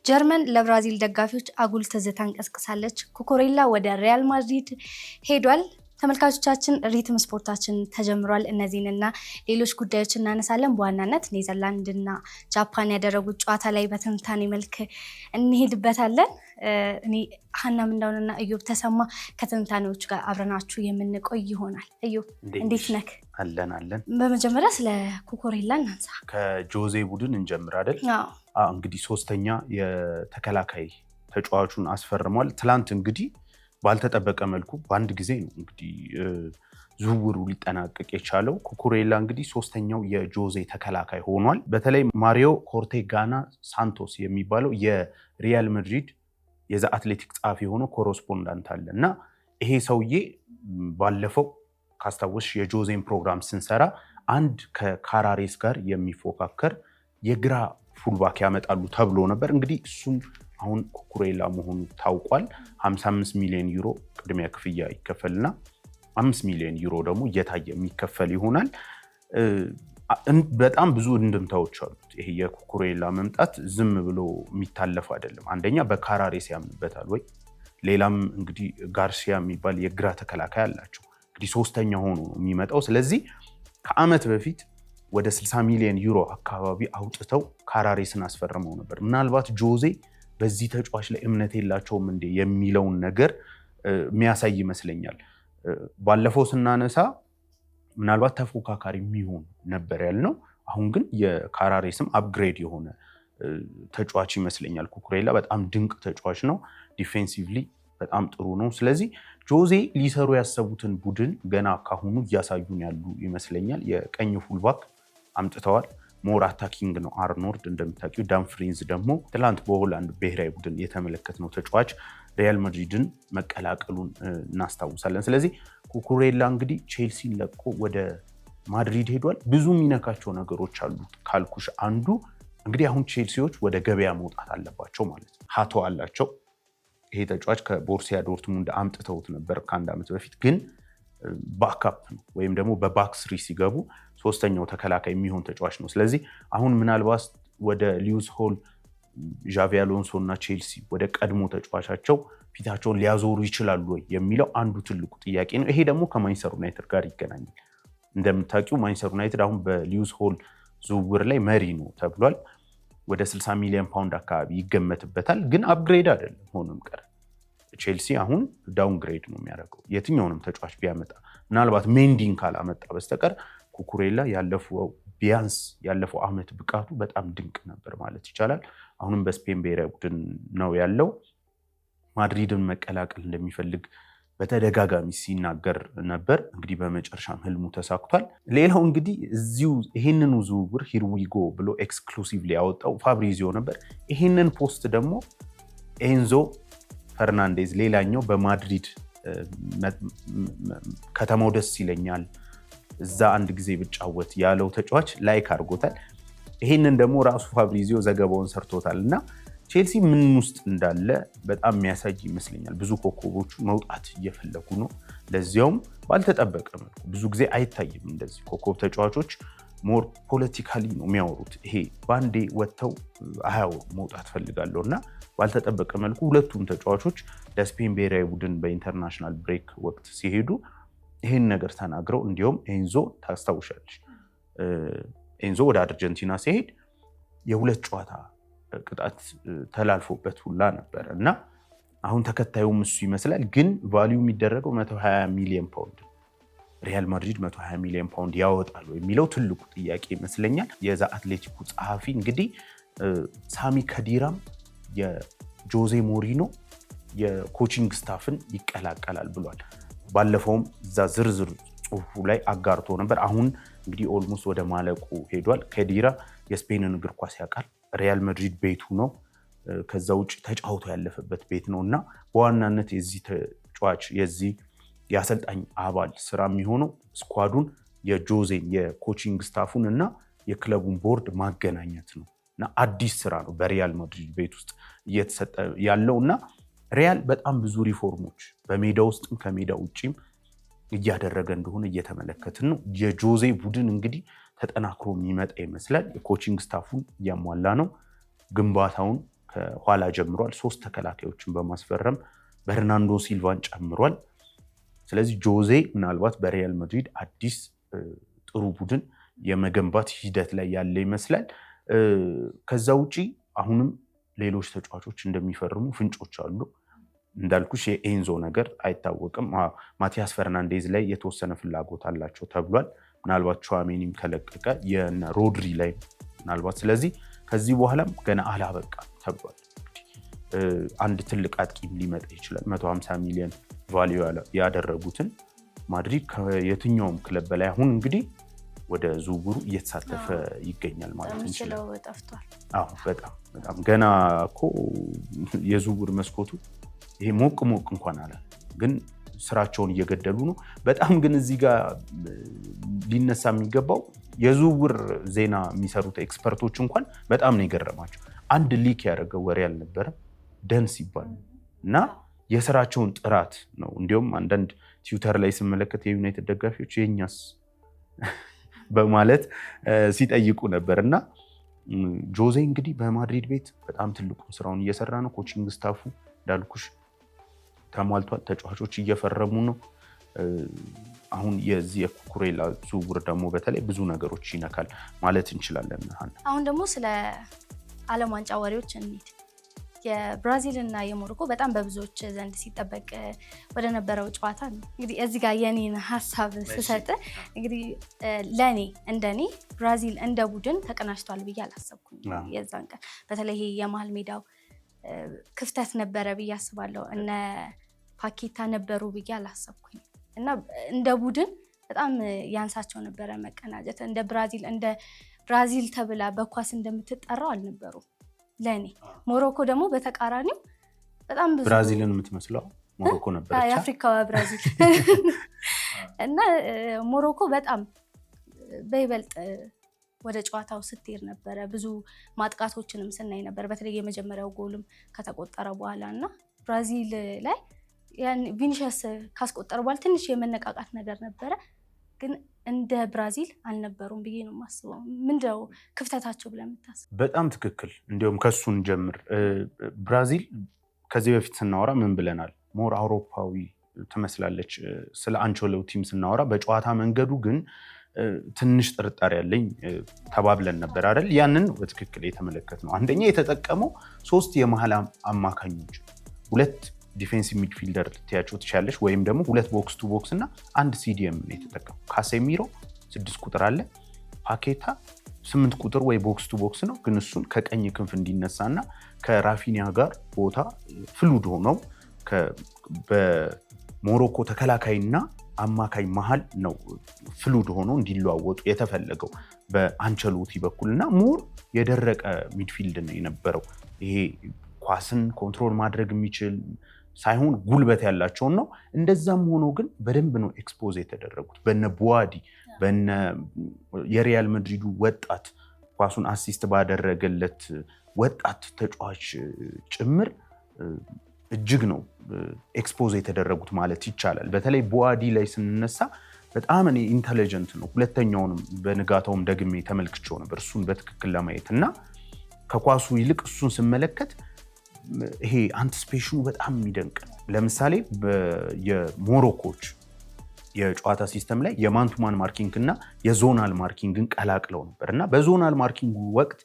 ጀርመን ለብራዚል ደጋፊዎች አጉል ትዝታን ቀስቅሳለች። ኩኩሬላ ወደ ሪያል ማድሪድ ሄዷል። ተመልካቾቻችን ሪትም ስፖርታችን ተጀምሯል። እነዚህንና ሌሎች ጉዳዮች እናነሳለን። በዋናነት ኔዘርላንድና ጃፓን ያደረጉት ጨዋታ ላይ በትንታኔ መልክ እንሄድበታለን። እኔ ሀናም እንዳውንና እዮብ ተሰማ ከትንታኔዎች ጋር አብረናችሁ የምንቆይ ይሆናል። እዮብ እንዴት ነክ? አለን። በመጀመሪያ ስለ ኩኩሬላ እናንሳ። ከጆዜ ቡድን እንጀምር አይደል? እንግዲህ ሶስተኛ የተከላካይ ተጫዋቹን አስፈርሟል። ትላንት እንግዲህ ባልተጠበቀ መልኩ በአንድ ጊዜ ነው እንግዲህ ዝውውሩ ሊጠናቀቅ የቻለው። ኩኩሬላ እንግዲህ ሶስተኛው የጆዜ ተከላካይ ሆኗል። በተለይ ማሪዮ ኮርቴጋና ሳንቶስ የሚባለው የሪያል ማድሪድ የዛ አትሌቲክ ጸሐፊ ሆኖ ኮረስፖንዳንት አለ እና ይሄ ሰውዬ ባለፈው ካስታወስሽ የጆዜን ፕሮግራም ስንሰራ አንድ ከካራሬስ ጋር የሚፎካከር የግራ ፉልባክ ያመጣሉ ተብሎ ነበር። እንግዲህ እሱም አሁን ኩኩሬላ መሆኑ ታውቋል። 55 ሚሊዮን ዩሮ ቅድሚያ ክፍያ ይከፈልና 5 ሚሊዮን ዩሮ ደግሞ እየታየ የሚከፈል ይሆናል። በጣም ብዙ እንድምታዎች አሉት። ይሄ የኩኩሬላ መምጣት ዝም ብሎ የሚታለፍ አይደለም። አንደኛ በካራሬስ ያምንበታል ወይ? ሌላም እንግዲህ ጋርሲያ የሚባል የግራ ተከላካይ አላቸው። እንግዲህ ሶስተኛ ሆኖ ነው የሚመጣው። ስለዚህ ከዓመት በፊት ወደ 60 ሚሊዮን ዩሮ አካባቢ አውጥተው ካራሬስን አስፈርመው ነበር። ምናልባት ጆዜ በዚህ ተጫዋች ላይ እምነት የላቸውም እንዴ የሚለውን ነገር የሚያሳይ ይመስለኛል። ባለፈው ስናነሳ ምናልባት ተፎካካሪ የሚሆን ነበር ያልነው። አሁን ግን የካራሬስም አፕግሬድ የሆነ ተጫዋች ይመስለኛል። ኩኩሬላ በጣም ድንቅ ተጫዋች ነው። ዲፌንሲቭሊ በጣም ጥሩ ነው። ስለዚህ ጆዜ ሊሰሩ ያሰቡትን ቡድን ገና ካሁኑ እያሳዩን ያሉ ይመስለኛል። የቀኝ ፉልባክ አምጥተዋል። ሞር አታኪንግ ነው አርኖልድ እንደምታውቂው። ዳምፍሪንዝ ደግሞ ትላንት በሆላንድ ብሔራዊ ቡድን የተመለከትነው ተጫዋች ሪያል ማድሪድን መቀላቀሉን እናስታውሳለን። ስለዚህ ኩኩሬላ እንግዲህ ቼልሲን ለቆ ወደ ማድሪድ ሄዷል። ብዙ የሚነካቸው ነገሮች አሉት ካልኩሽ አንዱ እንግዲህ አሁን ቼልሲዎች ወደ ገበያ መውጣት አለባቸው ማለት ነው። ሀቶ አላቸው። ይሄ ተጫዋች ከቦርሲያ ዶርትሙንድ አምጥተውት ነበር ከአንድ ዓመት በፊት። ግን ባክአፕ ነው ወይም ደግሞ በባክስሪ ሲገቡ ሶስተኛው ተከላካይ የሚሆን ተጫዋች ነው። ስለዚህ አሁን ምናልባት ወደ ሊዩስ ሆል፣ ዣቪ አሎንሶ እና ቼልሲ ወደ ቀድሞ ተጫዋቻቸው ፊታቸውን ሊያዞሩ ይችላሉ ወይ የሚለው አንዱ ትልቁ ጥያቄ ነው። ይሄ ደግሞ ከማንቸስተር ዩናይትድ ጋር ይገናኛል። እንደምታውቂው ማንቸስተር ዩናይትድ አሁን በሊዩስ ሆል ዝውውር ላይ መሪ ነው ተብሏል። ወደ 60 ሚሊዮን ፓውንድ አካባቢ ይገመትበታል። ግን አፕግሬድ አይደለም ሆኖም ቀረ። ቼልሲ አሁን ዳውንግሬድ ነው የሚያደርገው የትኛውንም ተጫዋች ቢያመጣ፣ ምናልባት ሜንዲን ካላመጣ በስተቀር ኩኩሬላ ቢያንስ ያለፈው ዓመት ብቃቱ በጣም ድንቅ ነበር ማለት ይቻላል። አሁንም በስፔን ብሔራዊ ቡድን ነው ያለው። ማድሪድን መቀላቀል እንደሚፈልግ በተደጋጋሚ ሲናገር ነበር። እንግዲህ በመጨረሻም ህልሙ ተሳክቷል። ሌላው እንግዲህ እዚሁ ይህንኑ ዝውውር ሂርዊጎ ብሎ ኤክስክሉሲቭሊ ያወጣው ፋብሪዚዮ ነበር። ይህንን ፖስት ደግሞ ኤንዞ ፈርናንዴዝ ሌላኛው በማድሪድ ከተማው ደስ ይለኛል እዛ አንድ ጊዜ ብጫወት ያለው ተጫዋች ላይክ አድርጎታል። ይሄንን ደግሞ ራሱ ፋብሪዚዮ ዘገባውን ሰርቶታል እና ቼልሲ ምን ውስጥ እንዳለ በጣም የሚያሳይ ይመስለኛል። ብዙ ኮከቦቹ መውጣት እየፈለጉ ነው። ለዚያውም ባልተጠበቀ መልኩ። ብዙ ጊዜ አይታይም እንደዚህ ኮከብ ተጫዋቾች ሞር ፖለቲካሊ ነው የሚያወሩት። ይሄ ባንዴ ወጥተው አያወሩ መውጣት ፈልጋለሁ እና ባልተጠበቀ መልኩ ሁለቱም ተጫዋቾች ለስፔን ብሔራዊ ቡድን በኢንተርናሽናል ብሬክ ወቅት ሲሄዱ ይህን ነገር ተናግረው፣ እንዲሁም ኤንዞ ታስታውሻለች፣ ኤንዞ ወደ አርጀንቲና ሲሄድ የሁለት ጨዋታ ቅጣት ተላልፎበት ሁላ ነበር እና አሁን ተከታዩም እሱ ይመስላል። ግን ቫሊዩ የሚደረገው 120 ሚሊዮን ፓውንድ፣ ሪያል ማድሪድ 120 ሚሊዮን ፓውንድ ያወጣሉ የሚለው ትልቁ ጥያቄ ይመስለኛል። የዛ አትሌቲኩ ጸሐፊ እንግዲህ ሳሚ ከዲራም የጆዜ ሞሪኖ የኮቺንግ ስታፍን ይቀላቀላል ብሏል። ባለፈውም እዛ ዝርዝር ጽሁፉ ላይ አጋርቶ ነበር። አሁን እንግዲህ ኦልሞስት ወደ ማለቁ ሄዷል። ከዲራ የስፔንን እግር ኳስ ያውቃል። ሪያል ማድሪድ ቤቱ ነው። ከዛ ውጭ ተጫውቶ ያለፈበት ቤት ነው እና በዋናነት የዚህ ተጫዋች የዚህ የአሰልጣኝ አባል ስራ የሚሆነው ስኳዱን የጆዜን የኮቺንግ ስታፉን እና የክለቡን ቦርድ ማገናኘት ነው እና አዲስ ስራ ነው በሪያል ማድሪድ ቤት ውስጥ እየተሰጠ ያለው እና ሪያል በጣም ብዙ ሪፎርሞች በሜዳ ውስጥም ከሜዳ ውጭም እያደረገ እንደሆነ እየተመለከትን ነው። የጆዜ ቡድን እንግዲህ ተጠናክሮ የሚመጣ ይመስላል። የኮቺንግ ስታፉን እያሟላ ነው። ግንባታውን ከኋላ ጀምሯል። 3 ተከላካዮችን በማስፈረም በርናንዶ ሲልቫን ጨምሯል። ስለዚህ ጆዜ ምናልባት በሪያል ማድሪድ አዲስ ጥሩ ቡድን የመገንባት ሂደት ላይ ያለ ይመስላል። ከዛ ውጪ አሁንም ሌሎች ተጫዋቾች እንደሚፈርሙ ፍንጮች አሉ። እንዳልኩሽ የኤንዞ ነገር አይታወቅም። ማቲያስ ፈርናንዴዝ ላይ የተወሰነ ፍላጎት አላቸው ተብሏል። ምናልባት ቹዋሜኒም ከለቀቀ የሮድሪ ላይ ምናልባት። ስለዚህ ከዚህ በኋላም ገና አላበቃ ተብሏል። አንድ ትልቅ አጥቂም ሊመጣ ይችላል። 150 ሚሊዮን ቫልዩ ያደረጉትን ማድሪድ ከየትኛውም ክለብ በላይ አሁን እንግዲህ ወደ ዝውውሩ እየተሳተፈ ይገኛል ማለት እንችላለን። በጣም ገና እኮ የዝውውር መስኮቱ ይሄ ሞቅ እንኳን አለ፣ ግን ስራቸውን እየገደሉ ነው በጣም። ግን እዚህ ጋር ሊነሳ የሚገባው የዝውውር ዜና የሚሰሩት ኤክስፐርቶች እንኳን በጣም ነው የገረማቸው። አንድ ሊክ ያደረገው ወሬ አልነበረም ደንስ ይባል እና የስራቸውን ጥራት ነው። እንዲሁም አንዳንድ ትዊተር ላይ ስመለከት የዩናይትድ ደጋፊዎች የኛስ በማለት ሲጠይቁ ነበር። እና ጆዜ እንግዲህ በማድሪድ ቤት በጣም ትልቁን ስራውን እየሰራ ነው። ኮቺንግ ስታፉ እንዳልኩሽ ተሟልቷል። ተጫዋቾች እየፈረሙ ነው። አሁን የዚህ የኩኩሬላ ዝውውር ደግሞ በተለይ ብዙ ነገሮች ይነካል ማለት እንችላለን። አሁን ደግሞ ስለ ዓለም ዋንጫ ወሬዎች እንሂድ። የብራዚል እና የሞሮኮ በጣም በብዙዎች ዘንድ ሲጠበቅ ወደ ነበረው ጨዋታ ነው። እንግዲህ እዚህ ጋር የኔን ሀሳብ ስሰጥ እንግዲህ እንደኔ ብራዚል እንደ ቡድን ተቀናጅቷል ብዬ አላሰብኩም። የዛን ቀን በተለይ የመሀል ሜዳው ክፍተት ነበረ ብዬ አስባለሁ። እነ ፓኬታ ነበሩ ብዬ አላሰብኩኝ እና እንደ ቡድን በጣም ያንሳቸው ነበረ መቀናጀት። እንደ ብራዚል ተብላ በኳስ እንደምትጠራው አልነበሩም ለኔ። ሞሮኮ ደግሞ በተቃራኒው በጣም ብዙ ብራዚልን የምትመስለው ሞሮኮ ነበረች፣ የአፍሪካዋ ብራዚል እና ሞሮኮ በጣም በይበልጥ ወደ ጨዋታው ስትሄድ ነበረ። ብዙ ማጥቃቶችንም ስናይ ነበር፣ በተለይ የመጀመሪያው ጎልም ከተቆጠረ በኋላ እና ብራዚል ላይ ቪኒሺየስ ካስቆጠረ በኋላ ትንሽ የመነቃቃት ነገር ነበረ፣ ግን እንደ ብራዚል አልነበሩም ብዬ ነው የማስበው። ምንድነው ክፍተታቸው ብለህ የምታስበው? በጣም ትክክል። እንዲሁም ከሱን ጀምር። ብራዚል ከዚህ በፊት ስናወራ ምን ብለናል? ሞር አውሮፓዊ ትመስላለች። ስለ አንቸሎቲም ስናወራ በጨዋታ መንገዱ ግን ትንሽ ጥርጣሬ ያለኝ ተባብለን ነበር አይደል? ያንን በትክክል የተመለከትነው። አንደኛ የተጠቀመው 3 የመሃል አማካኞች፣ 2 ዲፌንሲቭ ሚድፊልደር ልትያቸው ትችላለች፣ ወይም ደግሞ 2 ቦክስ ቱ ቦክስ እና 1 ሲዲኤም ነው የተጠቀመው። ካሴሚሮ 6 ቁጥር አለ፣ ፓኬታ 8 ቁጥር ወይ ቦክስ ቱ ቦክስ ነው፣ ግን እሱን ከቀኝ ክንፍ እንዲነሳና ከራፊኒያ ጋር ቦታ ፍሉድ ሆነው በሞሮኮ ተከላካይና አማካይ መሃል ነው ፍሉድ ሆኖ እንዲለዋወጡ የተፈለገው በአንቸሎቲ በኩልና ሞር የደረቀ ሚድፊልድ ነው የነበረው። ይሄ ኳስን ኮንትሮል ማድረግ የሚችል ሳይሆን ጉልበት ያላቸውን ነው። እንደዛም ሆኖ ግን በደንብ ነው ኤክስፖዝ የተደረጉት በነ ቡዋዲ በነ የሪያል ማድሪዱ ወጣት ኳሱን አሲስት ባደረገለት ወጣት ተጫዋች ጭምር እጅግ ነው ኤክስፖዝ የተደረጉት ማለት ይቻላል። በተለይ ቡዋዲ ላይ ስንነሳ በጣም እኔ ኢንተሊጀንት ነው። ሁለተኛውንም በንጋታውም ደግሜ ተመልክቼው ነበር እሱን በትክክል ለማየት እና ከኳሱ ይልቅ እሱን ስመለከት ይሄ አንቲስፔሽኑ በጣም የሚደንቅ ነው። ለምሳሌ የሞሮኮች የጨዋታ ሲስተም ላይ የማንቱማን ማርኪንግ እና የዞናል ማርኪንግን ቀላቅለው ነበር እና በዞናል ማርኪንግ ወቅት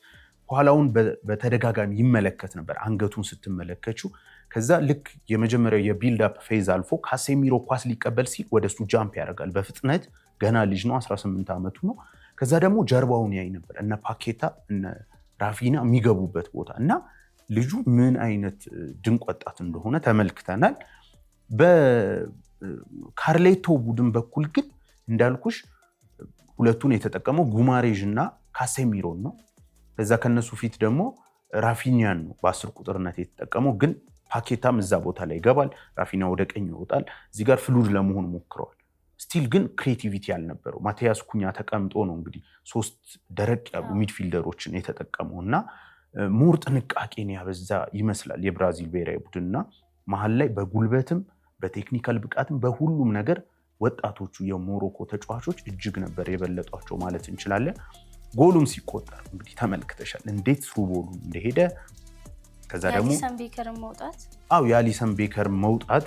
ኋላውን በተደጋጋሚ ይመለከት ነበር አንገቱን ስትመለከችው። ከዛ ልክ የመጀመሪያው የቢልድ አፕ ፌዝ አልፎ ካሴሚሮ ኳስ ሊቀበል ሲል ወደሱ ጃምፕ ያደርጋል በፍጥነት። ገና ልጅ ነው፣ 18 ዓመቱ ነው። ከዛ ደግሞ ጀርባውን ያይ ነበር እነ ፓኬታ እነ ራፊና የሚገቡበት ቦታ እና ልጁ ምን አይነት ድንቅ ወጣት እንደሆነ ተመልክተናል። በካርሌቶ ቡድን በኩል ግን እንዳልኩሽ ሁለቱን የተጠቀመው ጉማሬዥ እና ካሴሚሮን ነው። ከዛ ከነሱ ፊት ደግሞ ራፊኒያን ነው በ10 ቁጥርነት የተጠቀመው። ግን ፓኬታም እዛ ቦታ ላይ ይገባል፣ ራፊኒያ ወደ ቀኝ ይወጣል። እዚህ ጋር ፍሉድ ለመሆን ሞክረዋል። ስቲል ግን ክሬቲቪቲ ያልነበረው ማቲያስ ኩኛ ተቀምጦ ነው እንግዲህ 3 ደረቅ ያሉ ሚድፊልደሮችን የተጠቀመው እና ሞር ጥንቃቄን ያበዛ ይመስላል የብራዚል ብሔራዊ ቡድንና መሀል ላይ በጉልበትም በቴክኒካል ብቃትም በሁሉም ነገር ወጣቶቹ የሞሮኮ ተጫዋቾች እጅግ ነበር የበለጧቸው ማለት እንችላለን። ጎሉም ሲቆጠር እንግዲህ ተመልክተሻል እንዴት ስሩ ቦሉ እንደሄደ። ከዛ ደግሞ የአሊሰን ቤከር መውጣት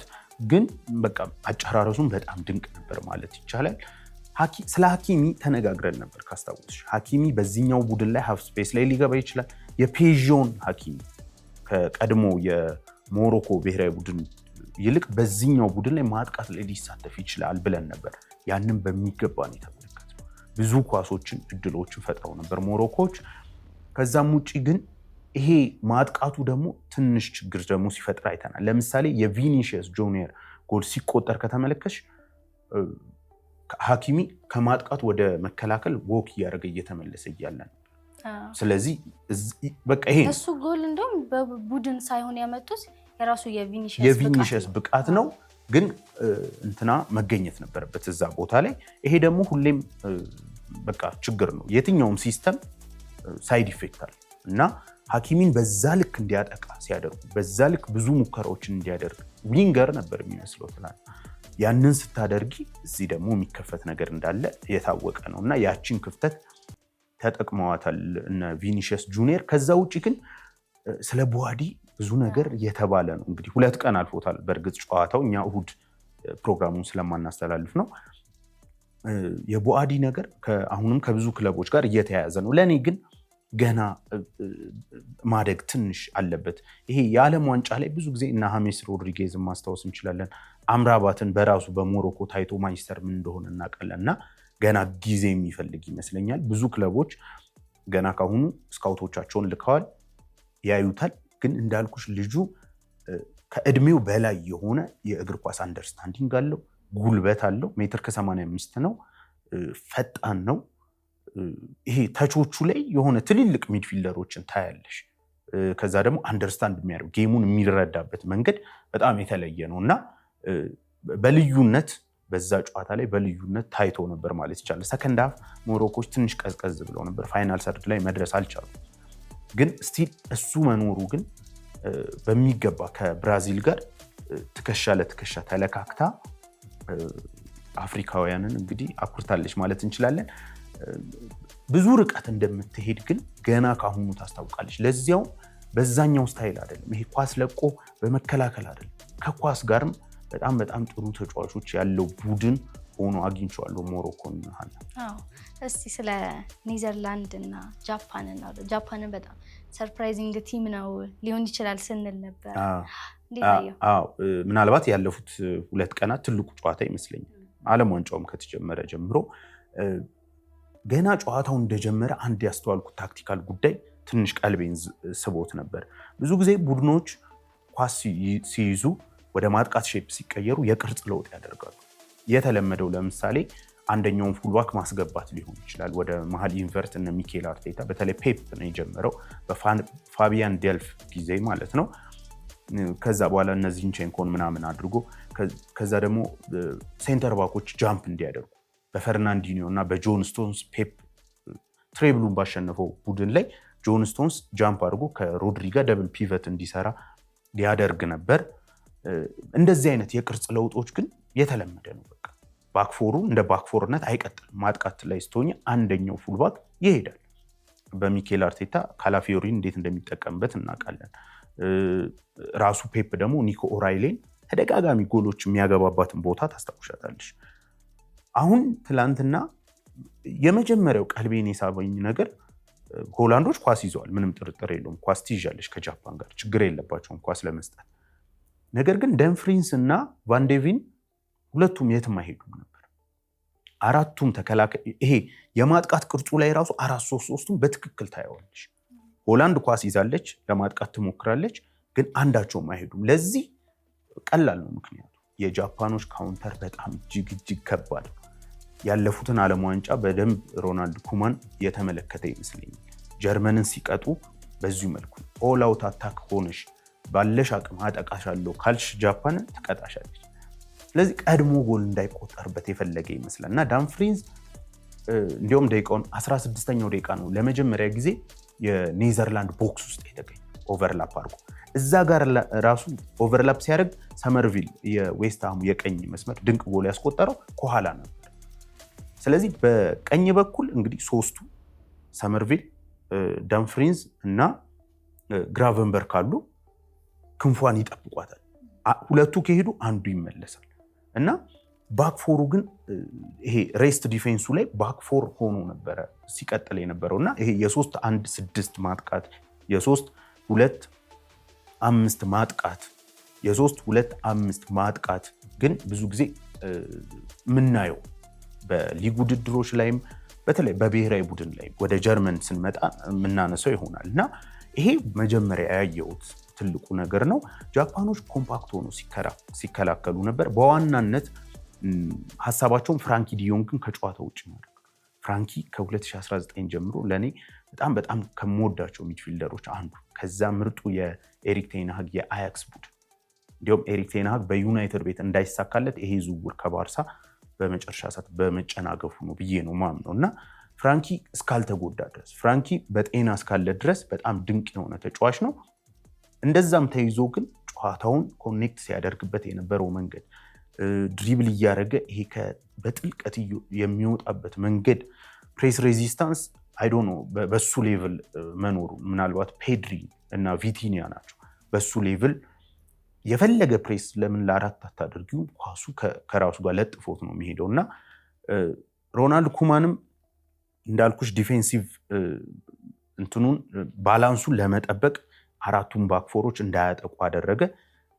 ግን በቃ አጨራረሱን በጣም ድንቅ ነበር ማለት ይቻላል። ስለ ሀኪሚ ተነጋግረን ነበር ካስታወስሽ። ሀኪሚ በዚህኛው ቡድን ላይ ሃፍ ስፔስ ላይ ሊገባ ይችላል። የፔዥዮን ሀኪሚ ከቀድሞ የሞሮኮ ብሔራዊ ቡድን ይልቅ በዚህኛው ቡድን ላይ ማጥቃት ላይ ሊሳተፍ ይችላል ብለን ነበር። ያንን በሚገባ ነው የተመለከትነው። ብዙ ኳሶችን እድሎችን ፈጥረው ነበር ሞሮኮች። ከዛም ውጪ ግን ይሄ ማጥቃቱ ደግሞ ትንሽ ችግር ደግሞ ሲፈጥር አይተናል። ለምሳሌ የቪኒሺየስ ጁኒየር ጎል ሲቆጠር ከተመለከትሽ ሀኪሚ ከማጥቃት ወደ መከላከል ወክ እያደረገ እየተመለሰ እያለ ነው። ስለዚህ በቃ ይሄ እሱ ጎል እንደውም በቡድን ሳይሆን ያመጡት የራሱ የቪኒሺየስ ብቃት ነው። ግን እንትና መገኘት ነበረበት እዛ ቦታ ላይ። ይሄ ደግሞ ሁሌም በቃ ችግር ነው። የትኛውም ሲስተም ሳይድ ኢፌክት አለ እና ሀኪሚን በዛ ልክ እንዲያጠቃ ሲያደርጉ፣ በዛ ልክ ብዙ ሙከራዎችን እንዲያደርግ ዊንገር ነበር የሚመስለው ትናንት። ያንን ስታደርጊ እዚህ ደግሞ የሚከፈት ነገር እንዳለ የታወቀ ነው እና ያቺን ክፍተት ተጠቅመዋታል እነ ቪኒሺየስ ጁኒየር። ከዛ ውጭ ግን ስለ ቦዋዲ ብዙ ነገር የተባለ ነው። እንግዲህ 2 ቀን አልፎታል በእርግጥ ጨዋታው፣ እኛ እሁድ ፕሮግራሙን ስለማናስተላልፍ ነው። የቦዋዲ ነገር አሁንም ከብዙ ክለቦች ጋር እየተያያዘ ነው። ለእኔ ግን ገና ማደግ ትንሽ አለበት። ይሄ የዓለም ዋንጫ ላይ ብዙ ጊዜ እና ሀሜስ ሮድሪጌዝን ማስታወስ እንችላለን። አምራባትን በራሱ በሞሮኮ ታይቶ ማንቸስተር ምን እንደሆነ እናውቃለን እና ገና ጊዜ የሚፈልግ ይመስለኛል። ብዙ ክለቦች ገና ካሁኑ ስካውቶቻቸውን ልከዋል፣ ያዩታል። ግን እንዳልኩሽ ልጁ ከእድሜው በላይ የሆነ የእግር ኳስ አንደርስታንዲንግ አለው፣ ጉልበት አለው። 1.85 ነው፣ ፈጣን ነው። ይሄ ተቾቹ ላይ የሆነ ትልልቅ ሚድፊልደሮችን ታያለሽ። ከዛ ደግሞ አንደርስታንድ የሚያደርግ ጌሙን የሚረዳበት መንገድ በጣም የተለየ ነው እና በልዩነት በዛ ጨዋታ ላይ በልዩነት ታይቶ ነበር ማለት ይቻላል። ሰከንድ ሃፍ ሞሮኮች ትንሽ ቀዝቀዝ ብለው ነበር፣ ፋይናል ሰርድ ላይ መድረስ አልቻሉም። ግን ስቲል እሱ መኖሩ ግን በሚገባ ከብራዚል ጋር ትከሻ ለትከሻ ተለካክታ አፍሪካውያንን እንግዲህ አኩርታለች ማለት እንችላለን። ብዙ ርቀት እንደምትሄድ ግን ገና ካሁኑ ታስታውቃለች። ለዚያው በዛኛው ስታይል አይደለም፣ ይሄ ኳስ ለቆ በመከላከል አይደለም። ከኳስ ጋርም በጣም ጥሩ ተጫዋቾች ያለው ቡድን ሆኖ አግኝቼዋለሁ ሞሮኮን። እስቲ ስለ ኔዘርላንድ እና ጃፓን እና ጃፓንን በጣም ሰርፕራይዚንግ ቲም ነው ሊሆን ይችላል ስንል ነበር። ምናልባት ያለፉት 2 ቀናት ትልቁ ጨዋታ ይመስለኛል። ዓለም ዋንጫውም ከተጀመረ ጀምሮ ገና ጨዋታው እንደጀመረ አንድ ያስተዋልኩት ታክቲካል ጉዳይ ትንሽ ቀልቤን ስቦት ነበር። ብዙ ጊዜ ቡድኖች ኳስ ሲይዙ ወደ ማጥቃት ሼፕ ሲቀየሩ የቅርጽ ለውጥ ያደርጋሉ። የተለመደው ለምሳሌ አንደኛውን ፉልባክ ማስገባት ሊሆን ይችላል ወደ መሀል ኢንቨርት። እነ ሚኬል አርቴታ በተለይ ፔፕ ነው የጀመረው በፋቢያን ዴልፍ ጊዜ ማለት ነው። ከዛ በኋላ እነ ዚንቼንኮን ምናምን አድርጎ ከዛ ደግሞ ሴንተር ባኮች ጃምፕ እንዲያደርጉ በፈርናንዲኒዮ እና በጆን ስቶንስ ፔፕ ትሬብሉን ባሸነፈው ቡድን ላይ ጆን ስቶንስ ጃምፕ አድርጎ ከሮድሪ ጋር ደብል ፒቨት እንዲሰራ ሊያደርግ ነበር። እንደዚህ አይነት የቅርጽ ለውጦች ግን የተለመደ ነው። በቃ ባክፎሩ እንደ ባክፎርነት አይቀጥልም። ማጥቃት ላይ ስትሆኝ አንደኛው ፉልባክ ይሄዳል። በሚኬል አርቴታ ካላፊዮሪን እንዴት እንደሚጠቀምበት እናውቃለን። ራሱ ፔፕ ደግሞ ኒኮ ኦራይሌን ተደጋጋሚ ጎሎች የሚያገባባትን ቦታ ታስታውሻታለሽ። አሁን ትላንትና የመጀመሪያው ቀልቤን የሳበኝ ነገር ሆላንዶች ኳስ ይዘዋል፣ ምንም ጥርጥር የለውም። ኳስ ትይዣለሽ ከጃፓን ጋር ችግር የለባቸውም ኳስ ለመስጠት። ነገር ግን ደምፍሪንስ እና ቫንዴቪን ሁለቱም የትም አይሄዱም ነበር። አራቱም ተከላካይ ይሄ የማጥቃት ቅርጹ ላይ ራሱ 4-3-3ቱም በትክክል ታየዋለሽ። ሆላንድ ኳስ ይዛለች፣ ለማጥቃት ትሞክራለች፣ ግን አንዳቸውም አይሄዱም። ለዚህ ቀላል ነው ምክንያቱ የጃፓኖች ካውንተር በጣም እጅግ ከባድ ነው። ያለፉትን ዓለም ዋንጫ በደንብ ሮናልድ ኩማን የተመለከተ ይመስለኛል። ጀርመንን ሲቀጡ በዚሁ መልኩ ኦል አውት አታክ ሆነሽ ባለሽ አቅም አጠቃሻለሁ ካልሽ ጃፓንን ትቀጣሻለች። ስለዚህ ቀድሞ ጎል እንዳይቆጠርበት የፈለገ ይመስላል እና ዳምፍሪንዝ እንዲሁም ደቂቃውን 16ኛው ደቂቃ ነው ለመጀመሪያ ጊዜ የኔዘርላንድ ቦክስ ውስጥ የተገኘ ኦቨርላፕ አድርጎ እዛ ጋር ራሱ ኦቨርላፕ ሲያደርግ ሰመርቪል የዌስትሃሙ የቀኝ መስመር ድንቅ ጎል ያስቆጠረው ከኋላ ነበር። ስለዚህ በቀኝ በኩል እንግዲህ ሶስቱ ሰመርቪል፣ ዳምፍሪንዝ እና ግራቨንበርግ ካሉ ክንፏን ይጠብቋታል። ሁለቱ ከሄዱ አንዱ ይመለሳል እና ባክፎሩ ግን ይሄ ሬስት ዲፌንሱ ላይ ባክፎር ሆኖ ነበረ ሲቀጥል የነበረው እና ይሄ የ3-1-6 ማጥቃት የ3-2-5 ማጥቃት የ3-2-5 ማጥቃት ግን ብዙ ጊዜ ምናየው በሊግ ውድድሮች ላይም በተለይ በብሔራዊ ቡድን ላይ ወደ ጀርመን ስንመጣ የምናነሳው ይሆናል እና ይሄ መጀመሪያ ያየሁት ትልቁ ነገር ነው። ጃፓኖች ኮምፓክት ሆኖ ሲከላከሉ ነበር። በዋናነት ሀሳባቸውን ፍራንኪ ዲዮንግን ከጨዋታ ውጭ ማድረግ። ፍራንኪ ከ2019 ጀምሮ ለእኔ በጣም ከምወዳቸው ሚድፊልደሮች አንዱ፣ ከዛ ምርጡ የኤሪክ ቴን ሃግ የአያክስ ቡድን። እንዲሁም ኤሪክ ቴን ሃግ በዩናይትድ ቤት እንዳይሳካለት ይሄ ዝውውር ከባርሳ በመጨረሻ ሰዓት በመጨናገፉ ነው ብዬ ነው ማምነው እና ፍራንኪ እስካልተጎዳ ድረስ ፍራንኪ በጤና እስካለ ድረስ በጣም ድንቅ የሆነ ተጫዋች ነው። እንደዛም ተይዞ ግን ጨዋታውን ኮኔክት ሲያደርግበት የነበረው መንገድ ድሪብል እያደረገ ይሄ በጥልቀት የሚወጣበት መንገድ ፕሬስ ሬዚስታንስ አይ ዶንት ኖ በሱ ሌቭል መኖሩ ምናልባት ፔድሪ እና ቪቲኒያ ናቸው። በሱ ሌቭል የፈለገ ፕሬስ ለምን ለአራት አታደርጊው ኳሱ ከራሱ ጋር ለጥፎት ነው የሚሄደው እና ሮናልድ ኩማንም እንዳልኩሽ ዲፌንሲቭ እንትኑን ባላንሱን ለመጠበቅ አራቱን ባክፎሮች እንዳያጠቁ አደረገ።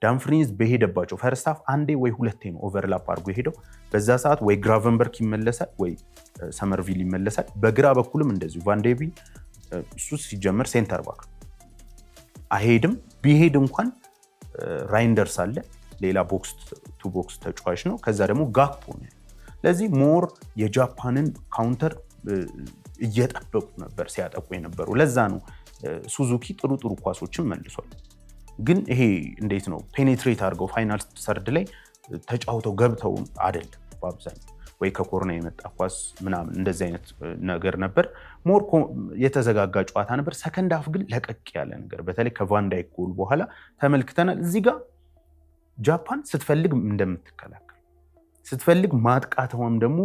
ዳምፍሪንስ በሄደባቸው ፈርስት ሃፍ አንዴ ወይ ሁለቴ ነው ኦቨርላፕ አድርጎ የሄደው። በዛ ሰዓት ወይ ግራቨንበርክ ይመለሳል ወይ ሰመርቪል ይመለሳል። በግራ በኩልም እንደዚሁ ቫንዴቪን እሱ ሲጀመር ሴንተር ባክ አይሄድም። ቢሄድ እንኳን ራይንደርስ አለ፣ ሌላ ቦክስ ቱ ቦክስ ተጫዋች ነው። ከዛ ደግሞ ጋክፖ ነው። ለዚህ ሞር የጃፓንን ካውንተር እየጠበቁ ነበር ሲያጠቁ የነበሩ። ለዛ ነው ሱዙኪ ጥሩ ኳሶችን መልሷል። ግን ይሄ እንዴት ነው ፔኔትሬት አድርገው ፋይናል ሰርድ ላይ ተጫውተው ገብተው አይደለም። በአብዛኛው ወይ ከኮርና የመጣ ኳስ ምናምን እንደዚህ አይነት ነገር ነበር። ሞር የተዘጋጋ ጨዋታ ነበር። ሰከንድ ሃፍ ግን ለቀቅ ያለ ነገር በተለይ ከቫንዳይክ ጎል በኋላ ተመልክተናል። እዚህ ጋር ጃፓን ስትፈልግ እንደምትከላከል ስትፈልግ ማጥቃቷም ደግሞ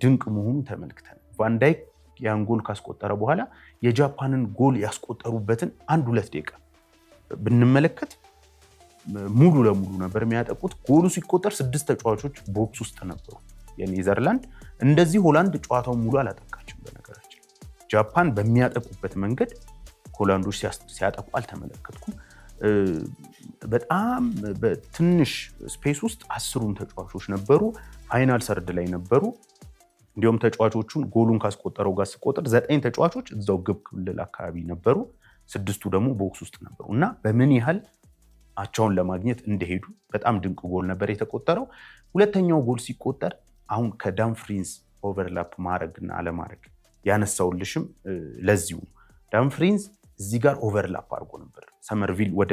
ድንቅ መሆኑ ተመልክተናል። ቫንዳይክ ያን ጎል ካስቆጠረ በኋላ የጃፓንን ጎል ያስቆጠሩበትን 1-2 ደቂቃ ብንመለከት ሙሉ ለሙሉ ነበር የሚያጠቁት። ጎሉ ሲቆጠር 6 ተጫዋቾች ቦክስ ውስጥ ነበሩ የኔዘርላንድ። እንደዚህ ሆላንድ ጨዋታውን ሙሉ አላጠቃችም። በነገራችን ጃፓን በሚያጠቁበት መንገድ ሆላንዶች ሲያጠቁ አልተመለከትኩም። በጣም በትንሽ ስፔስ ውስጥ 10 ተጫዋቾች ነበሩ። ፋይናል ሰርድ ላይ ነበሩ። እንዲሁም ተጫዋቾቹን ጎሉን ካስቆጠረው ጋር ሲቆጠር 9 ተጫዋቾች እዛው ግብ ክልል አካባቢ ነበሩ፣ 6ቱ ደግሞ ቦክስ ውስጥ ነበሩ እና በምን ያህል አቻውን ለማግኘት እንደሄዱ በጣም ድንቅ ጎል ነበር የተቆጠረው። ሁለተኛው ጎል ሲቆጠር አሁን ከዳምፍሪንስ ኦቨርላፕ ማድረግና አለማድረግ ያነሳውልሽም ለዚሁ ዳምፍሪንስ እዚህ ጋር ኦቨርላፕ አድርጎ ነበር። ሰመርቪል ወደ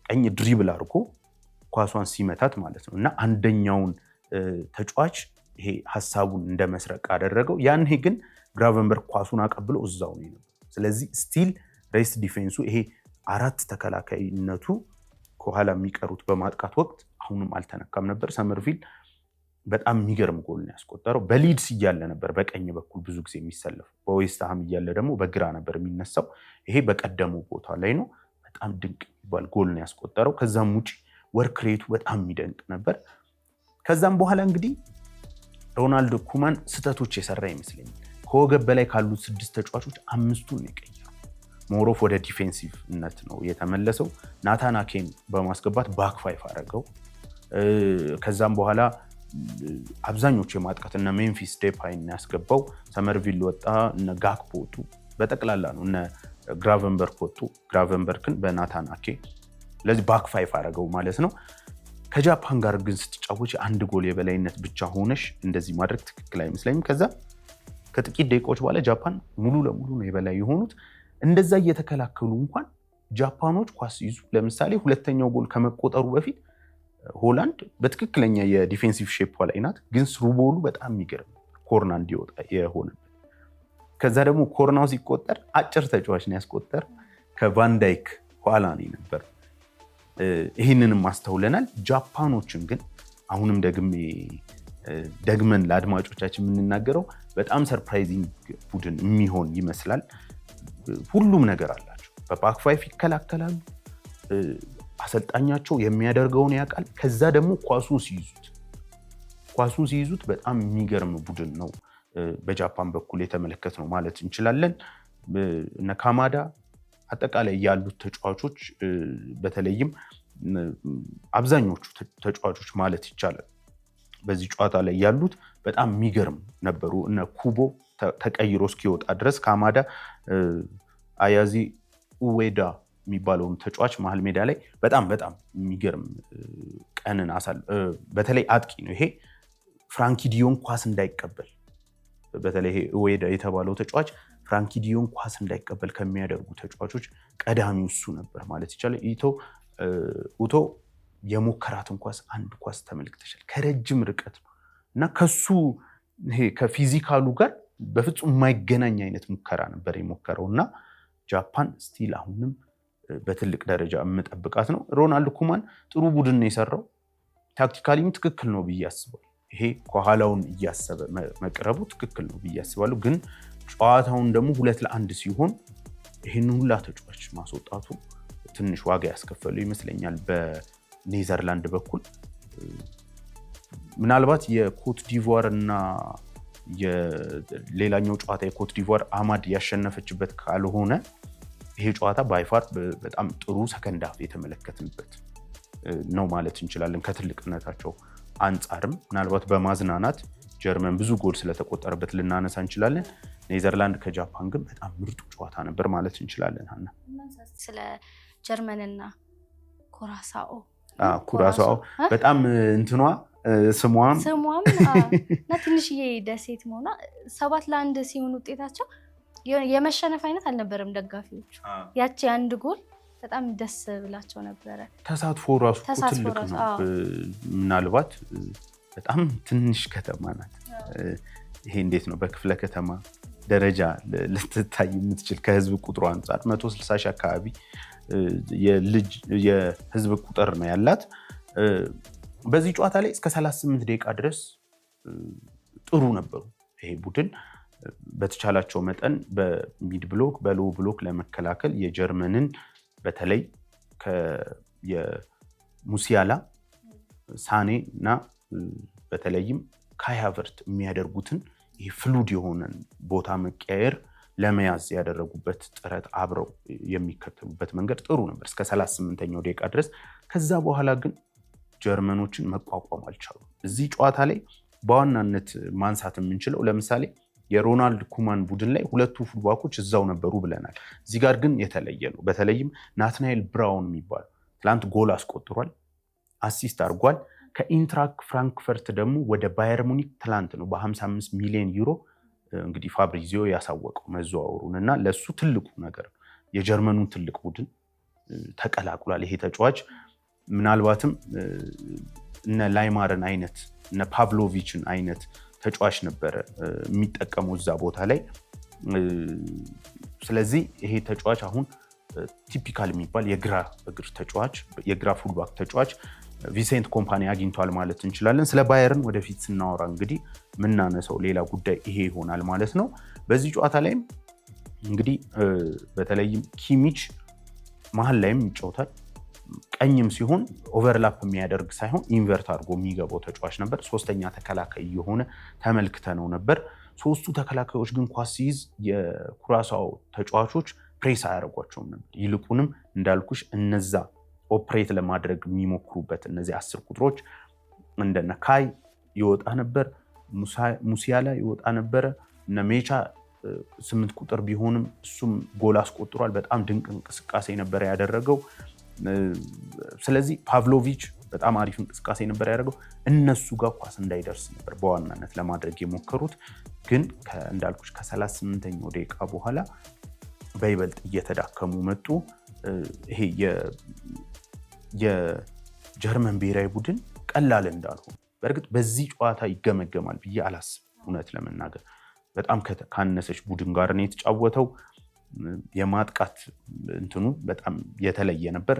ቀኝ ድሪብል አድርጎ ኳሷን ሲመታት ማለት ነው እና አንደኛውን ተጫዋች ይሄ ሀሳቡን እንደመስረቅ አደረገው። ያኔ ግን ግራቨንበርግ ኳሱን አቀብሎ እዛው ነው የነበረው። ስለዚህ ስቲል ሬስ ዲፌንሱ ይሄ 4 ተከላካይነቱ ከኋላ የሚቀሩት በማጥቃት ወቅት አሁንም አልተነካም ነበር። ሰመርቪል በጣም የሚገርም ጎል ነው ያስቆጠረው። በሊድስ እያለ ነበር በቀኝ በኩል ብዙ ጊዜ የሚሰለፈው፣ በዌስትሃም እያለ ደግሞ በግራ ነበር የሚነሳው። ይሄ በቀደመው ቦታ ላይ ነው። በጣም ድንቅ የሚባል ጎል ነው ያስቆጠረው። ከዛም ውጭ ወርክ ሬቱ በጣም የሚደንቅ ነበር። ከዛም በኋላ እንግዲህ ሮናልድ ኩማን ስህተቶች የሰራ ይመስለኛል። ከወገብ በላይ ካሉት 6 ተጫዋቾች 5ቱን ነው የቀየረው። ሞሮፍ ወደ ዲፌንሲቭነት ነው የተመለሰው። ናታን አኬን በማስገባት ባክ ፋይፍ አደረገው። ከዛም በኋላ አብዛኞቹ የማጥቃት እነ ሜምፊስ ዴፓይን ያስገባው። ሰመርቪል ወጣ፣ እነ ጋክፖ ወጡ። በጠቅላላ ነው እነ ግራቨንበርግ ወጡ። ግራቨንበርግን በናታን አኬ ለዚህ ባክ ፋይፍ አደረገው ማለት ነው። ከጃፓን ጋር ግን ስትጫወች 1 ጎል የበላይነት ብቻ ሆነሽ እንደዚህ ማድረግ ትክክል አይመስለኝም። ከዛ ከጥቂት ደቂቃዎች በኋላ ጃፓን ሙሉ ለሙሉ ነው የበላይ የሆኑት። እንደዛ እየተከላከሉ እንኳን ጃፓኖች ኳስ ይዙ። ለምሳሌ ሁለተኛው ጎል ከመቆጠሩ በፊት ሆላንድ በትክክለኛ የዲፌንሲቭ ሼፕ ላይ ናት፣ ግን ስሩ ቦሉ በጣም የሚገርም ኮርና እንዲወጣ የሆነበት። ከዛ ደግሞ ኮርናው ሲቆጠር አጭር ተጫዋች ነው ያስቆጠር፣ ከቫንዳይክ ኋላ ነው ነበር። ይህንንም አስተውለናል። ጃፓኖችን ግን አሁንም ደግመን ለአድማጮቻችን የምንናገረው በጣም ሰርፕራይዚንግ ቡድን የሚሆን ይመስላል። ሁሉም ነገር አላቸው። በባክ ፋይፍ ይከላከላሉ፣ አሰልጣኛቸው የሚያደርገውን ያውቃል። ከዛ ደግሞ ኳሱን ሲይዙት በጣም የሚገርም ቡድን ነው በጃፓን በኩል የተመለከትነው ማለት እንችላለን። እነ ካማዳ አጠቃላይ ያሉት ተጫዋቾች በተለይም አብዛኞቹ ተጫዋቾች ማለት ይቻላል በዚህ ጨዋታ ላይ ያሉት በጣም የሚገርም ነበሩ። እነ ኩቦ ተቀይሮ እስኪወጣ ድረስ ካማዳ አያዚ ኡዌዳ የሚባለውን ተጫዋች መሀል ሜዳ ላይ በጣም የሚገርም ቀንን በተለይ አጥቂ ነው ይሄ። ፍራንኪ ዲዮን ኳስ እንዳይቀበል በተለይ ኡዌዳ የተባለው ተጫዋች ፍራንኪ ዲዮን ኳስ እንዳይቀበል ከሚያደርጉ ተጫዋቾች ቀዳሚው እሱ ነበር ማለት ይቻላል። ኡቶ የሞከራትን አንድ ኳስ ተመልክተሻል ከረጅም ርቀት ነው እና ከሱ ይሄ ከፊዚካሉ ጋር በፍጹም የማይገናኝ አይነት ሙከራ ነበር የሞከረው እና ጃፓን ስቲል አሁንም በትልቅ ደረጃ የምጠብቃት ነው። ሮናልድ ኩማን ጥሩ ቡድን ነው የሰራው። ታክቲካሊም ትክክል ነው ብዬ አስባለሁ። ይሄ ከኋላውን እያሰበ መቅረቡ ትክክል ነው ብዬ አስባለሁ። ግን ጨዋታውን ደግሞ 2-1 ሲሆን ይህን ሁላ ተጫዋች ማስወጣቱ ትንሽ ዋጋ ያስከፈለው ይመስለኛል በኔዘርላንድ በኩል። ምናልባት የኮት ዲቮር እና የሌላኛው ጨዋታ የኮት ዲቮር አማድ ያሸነፈችበት ካልሆነ ይሄ ጨዋታ ባይፋር በጣም ጥሩ ሰከንድ ሃፍ የተመለከትንበት ነው ማለት እንችላለን። ከትልቅነታቸው አንጻርም ምናልባት በማዝናናት ጀርመን ብዙ ጎል ስለተቆጠረበት ልናነሳ እንችላለን። ኔዘርላንድ ከጃፓን ግን በጣም ምርጡ ጨዋታ ነበር ማለት እንችላለን። ሀና ስለ ጀርመንና ኩራሳኦ በጣም እንትኗ ስሟም እና ትንሽዬ ደሴት መሆኗ 7-1 ሲሆን ውጤታቸው የመሸነፍ አይነት አልነበረም። ደጋፊዎቹ ያቺ አንድ ጎል በጣም ደስ ብላቸው ነበረ። ተሳትፎ ራሱ ትልቅ ነው። ምናልባት በጣም ትንሽ ከተማ ናት። ይሄ እንዴት ነው በክፍለ ከተማ ደረጃ ልትታይ የምትችል ከህዝብ ቁጥሩ አንጻር 160 ሺህ አካባቢ የህዝብ ቁጥር ነው ያላት። በዚህ ጨዋታ ላይ እስከ 38 ደቂቃ ድረስ ጥሩ ነበሩ። ይሄ ቡድን በተቻላቸው መጠን በሚድ ብሎክ በሎ ብሎክ ለመከላከል የጀርመንን በተለይ የሙሲያላ ሳኔ እና በተለይም ካይ ሃቨርት የሚያደርጉትን ይህ ፍሉድ የሆነን ቦታ መቀየር ለመያዝ ያደረጉበት ጥረት አብረው የሚከተሉበት መንገድ ጥሩ ነበር እስከ 38ኛው ደቂቃ ድረስ። ከዛ በኋላ ግን ጀርመኖችን መቋቋም አልቻሉም። እዚህ ጨዋታ ላይ በዋናነት ማንሳት የምንችለው ለምሳሌ የሮናልድ ኩማን ቡድን ላይ ሁለቱ ፉልባኮች እዛው ነበሩ ብለናል። እዚህ ጋር ግን የተለየ ነው። በተለይም ናትናኤል ብራውን የሚባል ትላንት ጎል አስቆጥሯል፣ አሲስት አድርጓል። ከኢንትራክ ፍራንክፈርት ደግሞ ወደ ባየር ሙኒክ ትላንት ነው በ55 ሚሊዮን ዩሮ እንግዲህ ፋብሪዚዮ ያሳወቀው መዘዋወሩን እና ለሱ ትልቁ ነገር የጀርመኑን ትልቅ ቡድን ተቀላቅሏል። ይሄ ተጫዋች ምናልባትም እነ ላይማርን አይነት እነ ፓቭሎቪችን አይነት ተጫዋች ነበረ የሚጠቀመው እዛ ቦታ ላይ። ስለዚህ ይሄ ተጫዋች አሁን ቲፒካል የሚባል የግራ እግር ተጫዋች የግራ ፉልባክ ተጫዋች ቪሴንት ኮምፓኒ አግኝቷል ማለት እንችላለን። ስለ ባየርን ወደፊት ስናወራ እንግዲህ የምናነሳው ሌላ ጉዳይ ይሄ ይሆናል ማለት ነው። በዚህ ጨዋታ ላይም እንግዲህ በተለይም ኪሚች መሀል ላይም ይጫወታል። ቀኝም ሲሆን ኦቨርላፕ የሚያደርግ ሳይሆን ኢንቨርት አድርጎ የሚገባው ተጫዋች ነበር። ሶስተኛ ተከላካይ የሆነ ተመልክተነው ነበር። ሶስቱ ተከላካዮች ግን ኳስ ሲይዝ የኩራሳው ተጫዋቾች ፕሬስ አያደርጓቸውም ነበር። ይልቁንም እንዳልኩሽ እነዛ ኦፕሬት ለማድረግ የሚሞክሩበት እነዚህ 10 ቁጥሮች እንደነ ካይ ይወጣ ነበር፣ ሙሲያላ ይወጣ ነበረ። እነ ሜቻ 8 ቁጥር ቢሆንም እሱም ጎል አስቆጥሯል። በጣም ድንቅ እንቅስቃሴ ነበር ያደረገው። ስለዚህ ፓቭሎቪች በጣም አሪፍ እንቅስቃሴ ነበር ያደረገው። እነሱ ጋር ኳስ እንዳይደርስ ነበር በዋናነት ለማድረግ የሞከሩት። ግን እንዳልኩሽ ከ38ኛው ደቂቃ በኋላ በይበልጥ እየተዳከሙ መጡ። ይሄ የጀርመን ብሔራዊ ቡድን ቀላል እንዳልሆነ በእርግጥ በዚህ ጨዋታ ይገመገማል ብዬ አላስብም። እውነት ለመናገር በጣም ካነሰች ቡድን ጋር ነው የተጫወተው። የማጥቃት እንትኑ በጣም የተለየ ነበር።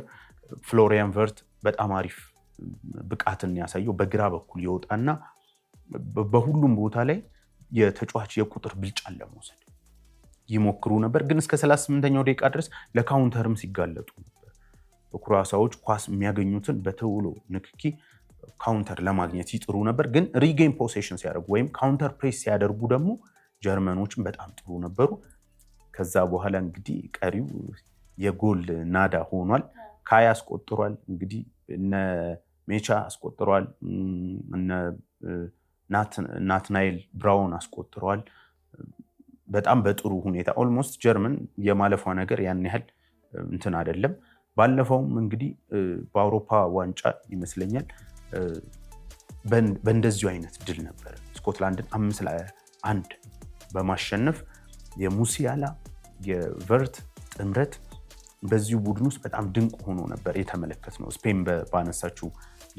ፍሎሪያን ቨርት በጣም አሪፍ ብቃትን ያሳየው በግራ በኩል ይወጣና በሁሉም ቦታ ላይ የተጫዋች የቁጥር ብልጫን ለመውሰድ ይሞክሩ ነበር። ግን እስከ 38ኛው ደቂቃ ድረስ ለካውንተርም ሲጋለጡ ነበር። ኩራሳዎች ኳስ የሚያገኙትን በተውሎ ንክኪ ካውንተር ለማግኘት ይጥሩ ነበር። ግን ሪጌን ፖሴሽን ሲያደርጉ ወይም ካውንተር ፕሬስ ሲያደርጉ ደግሞ ጀርመኖችን በጣም ጥሩ ነበሩ። ከዛ በኋላ እንግዲህ ቀሪው የጎል ናዳ ሆኗል። ካይ አስቆጥሯል። እንግዲህ እነ ሜቻ አስቆጥሯል። እነ ናትናኤል ብራውን አስቆጥሯል። በጣም በጥሩ ሁኔታ ኦልሞስት ጀርመን የማለፏ ነገር ያን ያህል እንትን አይደለም። ባለፈውም እንግዲህ በአውሮፓ ዋንጫ ይመስለኛል በእንደዚሁ አይነት ድል ነበረ ስኮትላንድን 5-1 በማሸነፍ የሙሲያላ የቨርት ጥምረት በዚሁ ቡድን ውስጥ በጣም ድንቅ ሆኖ ነበር የተመለከትነው ስፔን ባነሳችው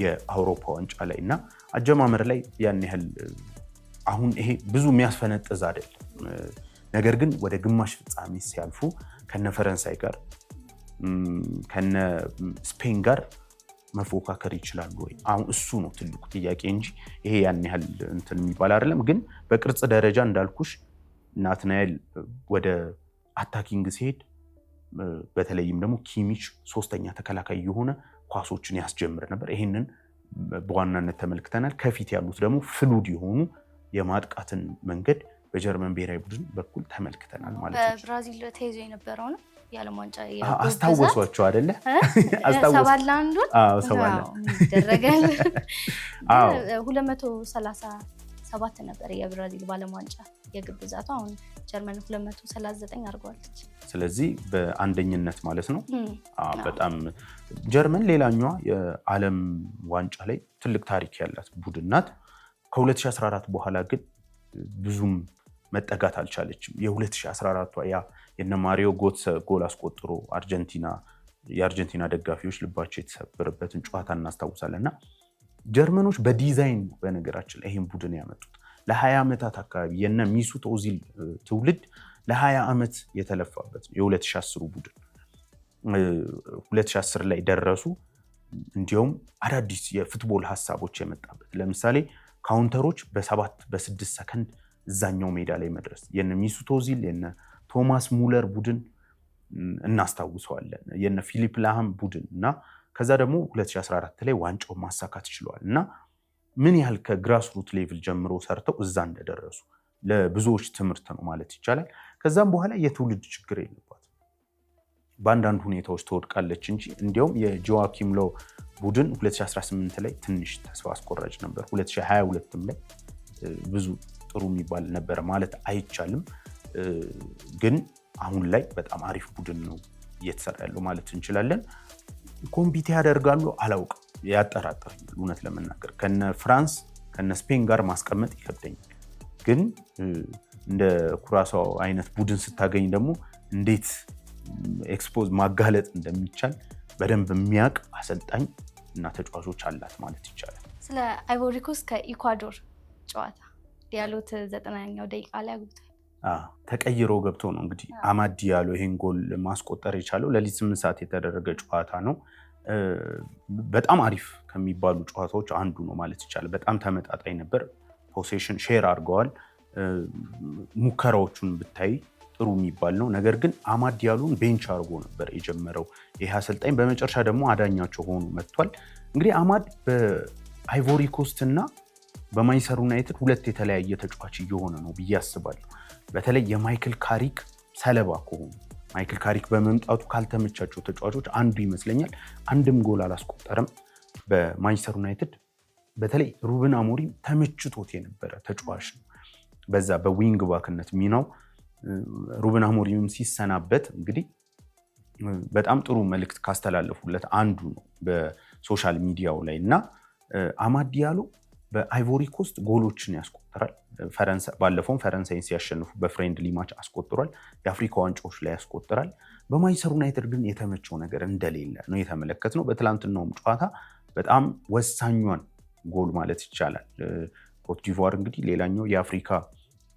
የአውሮፓ ዋንጫ ላይ እና አጀማመር ላይ ያን ያህል አሁን ይሄ ብዙ የሚያስፈነጥዝ አይደለም። ነገር ግን ወደ ግማሽ ፍጻሜ ሲያልፉ ከነ ፈረንሳይ ጋር ከነ ስፔን ጋር መፎካከር ይችላሉ ወይ? አሁን እሱ ነው ትልቁ ጥያቄ እንጂ ይሄ ያን ያህል እንትን የሚባል አይደለም። ግን በቅርጽ ደረጃ እንዳልኩሽ ናትናኤል ወደ አታኪንግ ሲሄድ በተለይም ደግሞ ኪሚች ሶስተኛ ተከላካይ የሆነ ኳሶችን ያስጀምር ነበር። ይሄንን በዋናነት ተመልክተናል። ከፊት ያሉት ደግሞ ፍሉድ የሆኑ የማጥቃትን መንገድ በጀርመን ብሔራዊ ቡድን በኩል ተመልክተናል ማለት ነው። በብራዚል ተይዞ የነበረው ነው የዓለም ዋንጫ አስታወሷቸው አይደለ? ሰባላንዱን ይደረጋል። 237 ነበር የብራዚል በዓለም ዋንጫ የግብ ብዛቱ። አሁን ጀርመን 239 አድርገዋለች። ስለዚህ በአንደኝነት ማለት ነው። በጣም ጀርመን ሌላኛዋ የዓለም ዋንጫ ላይ ትልቅ ታሪክ ያላት ቡድን ናት። ከ2014 በኋላ ግን ብዙም መጠጋት አልቻለችም። የ2014 ያ የነ ማሪዮ ጎትሰ ጎል አስቆጥሮ የአርጀንቲና ደጋፊዎች ልባቸው የተሰበረበትን ጨዋታ እናስታውሳለንና ጀርመኖች በዲዛይን በነገራችን ላይ ይሄን ቡድን ያመጡት ለ20 ዓመታት አካባቢ የነ ሚሱት ኦዚል ትውልድ ለ20 ዓመት የተለፋበት ነው። የ2010 ቡድን 2010 ላይ ደረሱ። እንዲያውም አዳዲስ የፉትቦል ሀሳቦች የመጣበት ለምሳሌ ካውንተሮች በ6 ሰከንድ እዛኛው ሜዳ ላይ መድረስ የነ ሚሱት ኦዚል የነ ቶማስ ሙለር ቡድን እናስታውሰዋለን። የነ ፊሊፕ ላሃም ቡድን እና ከዛ ደግሞ 2014 ላይ ዋንጫው ማሳካት ችለዋል እና ምን ያህል ከግራስሩት ሌቭል ጀምሮ ሰርተው እዛ እንደደረሱ ለብዙዎች ትምህርት ነው ማለት ይቻላል። ከዛም በኋላ የትውልድ ችግር የለባትም። በአንዳንድ ሁኔታዎች ትወድቃለች እንጂ እንዲያውም የጆዋኪም ሎው ቡድን 2018 ላይ ትንሽ ተስፋ አስቆራጭ ነበር። 2022 ላይ ብዙ ጥሩ የሚባል ነበር ማለት አይቻልም። ግን አሁን ላይ በጣም አሪፍ ቡድን ነው እየተሰራ ያለው ማለት እንችላለን። ኮምፒት ያደርጋሉ አላውቅም፣ ያጠራጥረኛል እውነት ለመናገር ከነ ፍራንስ ከነ ስፔን ጋር ማስቀመጥ ይከብደኛል። ግን እንደ ኩራሳው አይነት ቡድን ስታገኝ ደግሞ እንዴት ኤክስፖዝ ማጋለጥ እንደሚቻል በደንብ የሚያውቅ አሰልጣኝ እና ተጫዋቾች አላት ማለት ይቻላል። ስለ አይቮሪ ኮስት ከኢኳዶር ጨዋታ ዲያሎት 90ኛው ደቂቃ ላይ አግብቷል። ተቀይሮ ገብቶ ነው እንግዲህ አማድ ዲያሎ ይሄን ጎል ማስቆጠር የቻለው። ለሊት 8 ሰዓት የተደረገ ጨዋታ ነው። በጣም አሪፍ ከሚባሉ ጨዋታዎች አንዱ ነው ማለት ይቻላል። በጣም ተመጣጣኝ ነበር። ፖሴሽን ሼር አድርገዋል። ሙከራዎቹን ብታይ ጥሩ የሚባል ነው። ነገር ግን አማድ ዲያሎን ቤንች አድርጎ ነበር የጀመረው ይህ አሰልጣኝ። በመጨረሻ ደግሞ አዳኛቸው ሆኖ መጥቷል። እንግዲህ አማድ በአይቮሪ ኮስት እና በማንቸስተር ዩናይትድ ሁለት የተለያየ ተጫዋች እየሆነ ነው ብዬ አስባለሁ። በተለይ የማይክል ካሪክ ሰለባ ከሆኑ ማይክል ካሪክ በመምጣቱ ካልተመቻቸው ተጫዋቾች አንዱ ይመስለኛል። አንድም ጎል አላስቆጠረም በማንቸስተር ዩናይትድ። በተለይ ሩበን አሞሪም ተመችቶት የነበረ ተጫዋች ነው በዛ በዊንግ ባክነት ሚናው። ሩበን አሞሪምም ሲሰናበት እንግዲህ በጣም ጥሩ መልእክት ካስተላለፉለት አንዱ ነው በሶሻል ሚዲያው ላይ እና አማድ ዲያሎ በአይቮሪ ኮስት ጎሎችን ያስቆጥራል። ባለፈውም ፈረንሳይን ሲያሸንፉ በፍሬንድሊ ማች አስቆጥሯል። የአፍሪካ ዋንጫዎች ላይ ያስቆጥራል። በማንቸስተር ዩናይትድ ግን የተመቸው ነገር እንደሌለ ነው የተመለከትነው። በትላንትናውም ጨዋታ በጣም ወሳኟን ጎል ማለት ይቻላል ኮት ዲቯር እንግዲህ ሌላኛው የአፍሪካ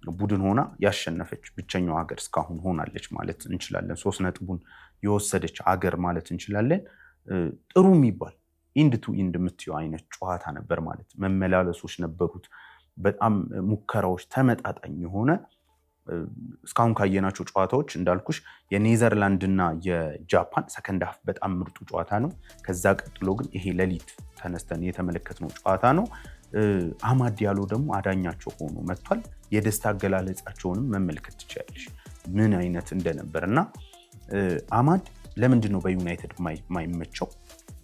ቡድን ሆና ያሸነፈች ብቸኛው ሀገር እስካሁን ሆናለች ማለት እንችላለን። 3 ነጥቡን የወሰደች ሀገር ማለት እንችላለን። ጥሩ የሚባል ኢንድ ቱ ኢንድ የምትየው አይነት ጨዋታ ነበር ማለት መመላለሶች ነበሩት። በጣም ሙከራዎች ተመጣጣኝ የሆነ እስካሁን ካየናቸው ጨዋታዎች እንዳልኩሽ የኔዘርላንድ እና የጃፓን ሰከንድ ሃፍ በጣም ምርጡ ጨዋታ ነው። ከዛ ቀጥሎ ግን ይሄ ሌሊት ተነስተን የተመለከትነው ጨዋታ ነው። አማድ ዲያሎ ደግሞ አዳኛቸው ሆኖ መጥቷል። የደስታ አገላለጻቸውንም መመልከት ትችላለሽ ምን አይነት እንደነበር እና አማድ ለምንድን ነው በዩናይትድ ማይመቸው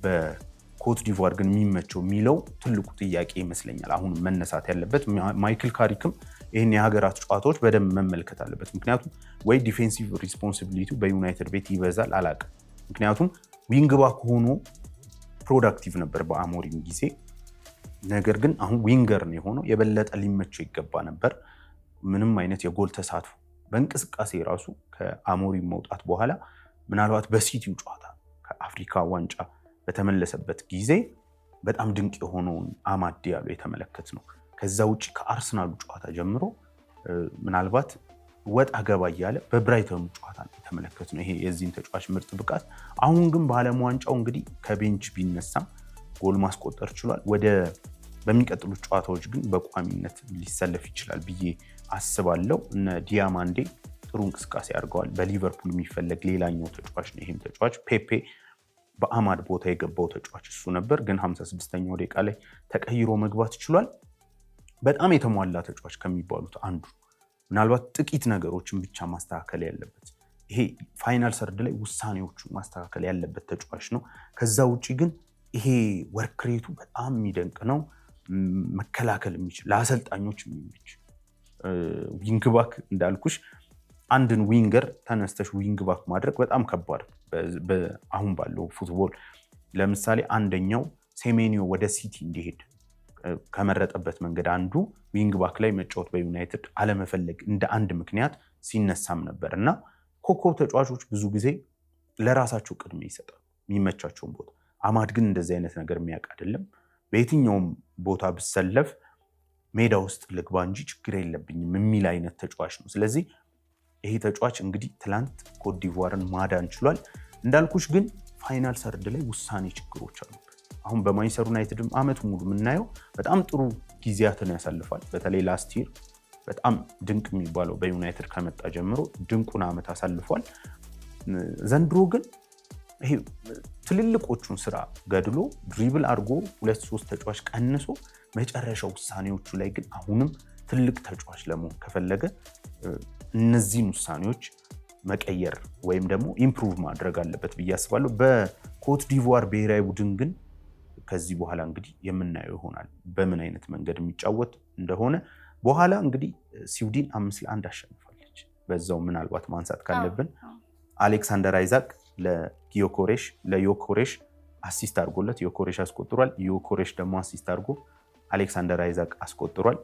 በኮት ዲቯር ግን የሚመቸው የሚለው ትልቁ ጥያቄ ይመስለኛል አሁን መነሳት ያለበት። ማይክል ካሪክም ይህን የሀገራት ጨዋታዎች በደንብ መመልከት አለበት። ምክንያቱም ወይ ዲፌንሲቭ ሪስፖንሲቢሊቲ በዩናይትድ ቤት ይበዛል አላውቅም። ምክንያቱም ዊንግ ባክ ሆኖ ፕሮዳክቲቭ ነበር በአሞሪም ጊዜ። ነገር ግን አሁን ዊንገር ነው የሆነው። የበለጠ ሊመቸው ይገባ ነበር። ምንም አይነት የጎል ተሳትፎ በእንቅስቃሴ ራሱ ከአሞሪም መውጣት በኋላ ምናልባት በሲቲው ጨዋታ ከአፍሪካ ዋንጫ በተመለሰበት ጊዜ በጣም ድንቅ የሆነውን አማድ ዲያሎ የተመለከት ነው። ከዛ ውጭ ከአርሰናሉ ጨዋታ ጀምሮ ምናልባት ወጣ ገባ እያለ በብራይተኑ ጨዋታ ነው የተመለከት ነው። ይሄ የዚህን ተጫዋች ምርጥ ብቃት። አሁን ግን በዓለም ዋንጫው እንግዲህ ከቤንች ቢነሳም ጎል ማስቆጠር ችሏል። በሚቀጥሉት ጨዋታዎች ግን በቋሚነት ሊሰለፍ ይችላል ብዬ አስባለሁ። እነ ዲያማንዴ ጥሩ እንቅስቃሴ አድርገዋል። በሊቨርፑል የሚፈለግ ሌላኛው ተጫዋች ነው። ይህም ተጫዋች ፔፔ በአማድ ቦታ የገባው ተጫዋች እሱ ነበር፣ ግን 56ኛው ደቂቃ ላይ ተቀይሮ መግባት ችሏል። በጣም የተሟላ ተጫዋች ከሚባሉት አንዱ፣ ምናልባት ጥቂት ነገሮችን ብቻ ማስተካከል ያለበት ይሄ ፋይናል ሰርድ ላይ ውሳኔዎቹን ማስተካከል ያለበት ተጫዋች ነው። ከዛ ውጭ ግን ይሄ ወርክሬቱ በጣም የሚደንቅ ነው። መከላከል የሚችል ለአሰልጣኞች የሚመች ዊንግ ባክ እንዳልኩሽ አንድን ዊንገር ተነስተሽ ዊንግ ባክ ማድረግ በጣም ከባድ አሁን ባለው ፉትቦል። ለምሳሌ አንደኛው ሴሜኒዮ ወደ ሲቲ እንዲሄድ ከመረጠበት መንገድ አንዱ ዊንግ ባክ ላይ መጫወት በዩናይትድ አለመፈለግ እንደ አንድ ምክንያት ሲነሳም ነበር እና ኮከብ ተጫዋቾች ብዙ ጊዜ ለራሳቸው ቅድሚያ ይሰጣሉ የሚመቻቸውን ቦታ። አማድ ግን እንደዚህ አይነት ነገር የሚያውቅ አይደለም። በየትኛውም ቦታ ብሰለፍ ሜዳ ውስጥ ልግባ እንጂ ችግር የለብኝም የሚል አይነት ተጫዋች ነው። ስለዚህ ይሄ ተጫዋች እንግዲህ ትላንት ኮት ዲቯርን ማዳን ችሏል። እንዳልኩሽ ግን ፋይናል ሰርድ ላይ ውሳኔ ችግሮች አሉበት። አሁን በማንቸስተር ዩናይትድም አመት ሙሉ የምናየው በጣም ጥሩ ጊዜያትን ያሳልፋል። በተለይ ላስት ይር በጣም ድንቅ የሚባለው በዩናይትድ ከመጣ ጀምሮ ድንቁን አመት አሳልፏል። ዘንድሮ ግን ይሄ ትልልቆቹን ስራ ገድሎ ድሪብል አድርጎ 2-3 ተጫዋች ቀንሶ መጨረሻ ውሳኔዎቹ ላይ ግን አሁንም ትልቅ ተጫዋች ለመሆን ከፈለገ እነዚህን ውሳኔዎች መቀየር ወይም ደግሞ ኢምፕሩቭ ማድረግ አለበት ብዬ አስባለሁ። በኮት ዲቯር ብሔራዊ ቡድን ግን ከዚህ በኋላ እንግዲህ የምናየው ይሆናል በምን አይነት መንገድ የሚጫወት እንደሆነ። በኋላ እንግዲህ ስዊድን 5-1 አሸንፋለች። በዛው ምናልባት ማንሳት ካለብን አሌክሳንደር አይዛክ ለዮኮሬሽ አሲስት አድርጎለት ዮኮሬሽ አስቆጥሯል። ዮኮሬሽ ደግሞ አሲስት አድርጎ አሌክሳንደር አይዛክ አስቆጥሯል።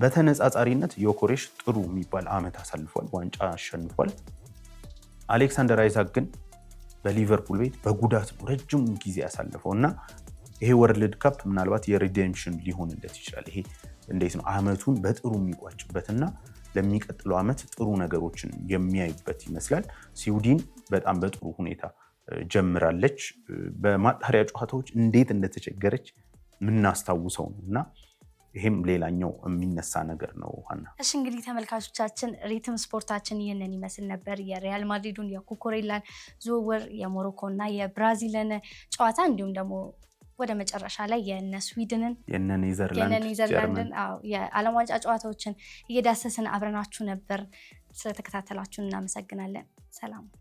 በተነጻጻሪነት ዮኮሬሽ ጥሩ የሚባል አመት አሳልፏል፣ ዋንጫ አሸንፏል። አሌክሳንደር አይዛክ ግን በሊቨርፑል ቤት በጉዳት ነው ረጅም ጊዜ ያሳልፈው እና ይሄ ወርልድ ካፕ ምናልባት የሪዴምፕሽን ሊሆንለት ይችላል። ይሄ እንዴት ነው አመቱን በጥሩ የሚቋጭበትና ለሚቀጥለው አመት ጥሩ ነገሮችን የሚያዩበት ይመስላል። ስዊድን በጣም በጥሩ ሁኔታ ጀምራለች። በማጣሪያ ጨዋታዎች እንዴት እንደተቸገረች የምናስታውሰው ነው እና ይሄም ሌላኛው የሚነሳ ነገር ነው። ሀና እሺ እንግዲህ ተመልካቾቻችን ሪትም ስፖርታችን ይህንን ይመስል ነበር። የሪያል ማድሪዱን የኩኩሬላን ዝውውር፣ የሞሮኮ እና የብራዚልን ጨዋታ እንዲሁም ደግሞ ወደ መጨረሻ ላይ የነ ስዊድንን የነ ኔዘርላንድን የዓለም ዋንጫ ጨዋታዎችን እየዳሰስን አብረናችሁ ነበር። ስለተከታተላችሁን እናመሰግናለን። ሰላም።